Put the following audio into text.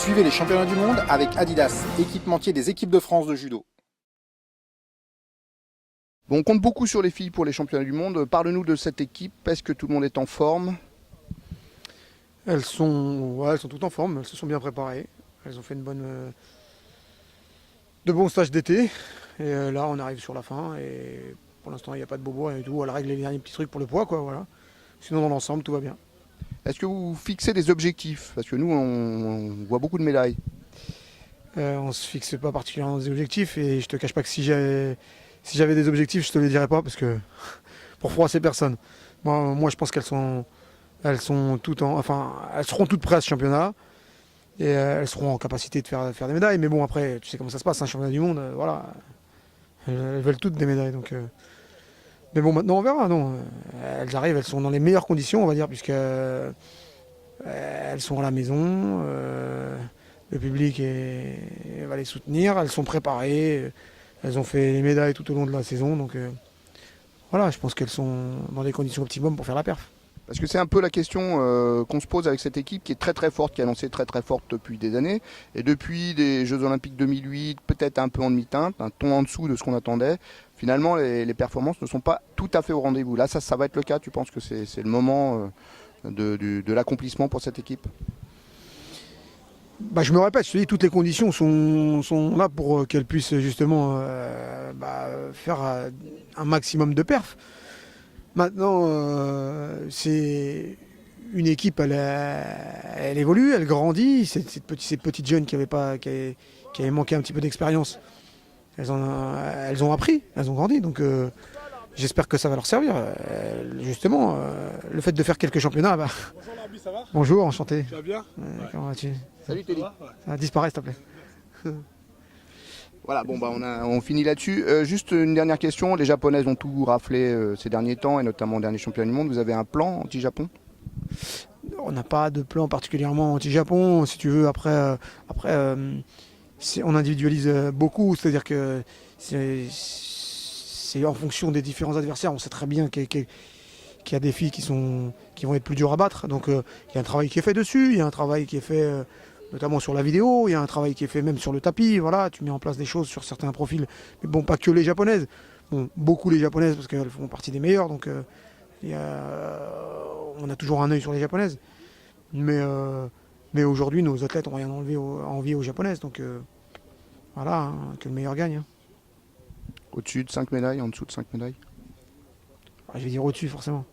Suivez les championnats du monde avec Adidas, équipementier des équipes de France de judo. Bon, on compte beaucoup sur les filles pour les championnats du monde. Parle-nous de cette équipe. Est-ce que tout le monde est en forme? Elles sont toutes en forme, elles se sont bien préparées. Elles ont fait de bons stages d'été. Et là, on arrive sur la fin. Et pour l'instant, il n'y a pas de bobo, rien du tout. Elle règle les derniers petits trucs pour le poids, quoi, voilà. Sinon, dans l'ensemble, tout va bien. Est-ce que vous fixez des objectifs? Parce que nous, on voit beaucoup de médailles. On ne se fixe pas particulièrement des objectifs. Et je te cache pas que si j'avais des objectifs, je te les dirais pas, parce que pour froisser personne. Moi, je pense elles seront toutes prêtes à ce championnat. Et elles seront en capacité de faire des médailles. Mais bon, après, tu sais comment ça se passe, un championnat du monde, voilà. Elles veulent toutes des médailles. Mais bon, maintenant, on verra. Non. Elles arrivent, elles sont dans les meilleures conditions, on va dire, puisque elles sont à la maison. Le public va les soutenir. Elles sont préparées. Elles ont fait les médailles tout au long de la saison. Donc voilà, je pense qu'elles sont dans des conditions optimum pour faire la perf. Parce que c'est un peu la question qu'on se pose avec cette équipe qui est très très forte, qui a lancé très très forte depuis des années. Et depuis les Jeux Olympiques 2008, peut-être un peu en demi-teinte, un ton en dessous de ce qu'on attendait. Finalement, les performances ne sont pas tout à fait au rendez-vous. Là, ça va être le cas. Tu penses que c'est le moment de l'accomplissement pour cette équipe? Je me répète, je te dis, toutes les conditions sont là pour qu'elles puissent justement faire un maximum de perfs. Maintenant, c'est une équipe, elle évolue, elle grandit. Ces petites jeunes qui avaient manqué un petit peu d'expérience, elles ont appris, elles ont grandi. Donc j'espère que ça va leur servir. Justement, le fait de faire quelques championnats. Bonjour Larbi, ça va? Bonjour, enchanté. Tu vas bien? Comment vas-tu? Salut Telly. Ça disparaît, s'il te plaît. Voilà, bon on finit là-dessus. Juste une dernière question. Les Japonaises ont tout raflé ces derniers temps, et notamment au dernier championnat du monde. Vous avez un plan anti-Japon? On n'a pas de plan particulièrement anti-Japon. Si tu veux, après on individualise beaucoup. C'est-à-dire que c'est en fonction des différents adversaires. On sait très bien qu'il y a des filles qui vont être plus dures à battre. Donc il y a un travail qui est fait dessus. Il y a un travail qui est fait notamment sur la vidéo. Il y a un travail qui est fait même sur le tapis. Voilà, tu mets en place des choses sur certains profils. Mais bon, pas que les japonaises. Bon, beaucoup les japonaises parce qu'elles font partie des meilleures. Donc on a toujours un œil sur les japonaises. Mais aujourd'hui, nos athlètes n'ont rien envie aux japonaises. Donc voilà, hein, que le meilleur gagne. Hein. Au-dessus de 5 médailles, en dessous de 5 médailles? Je vais dire au-dessus forcément.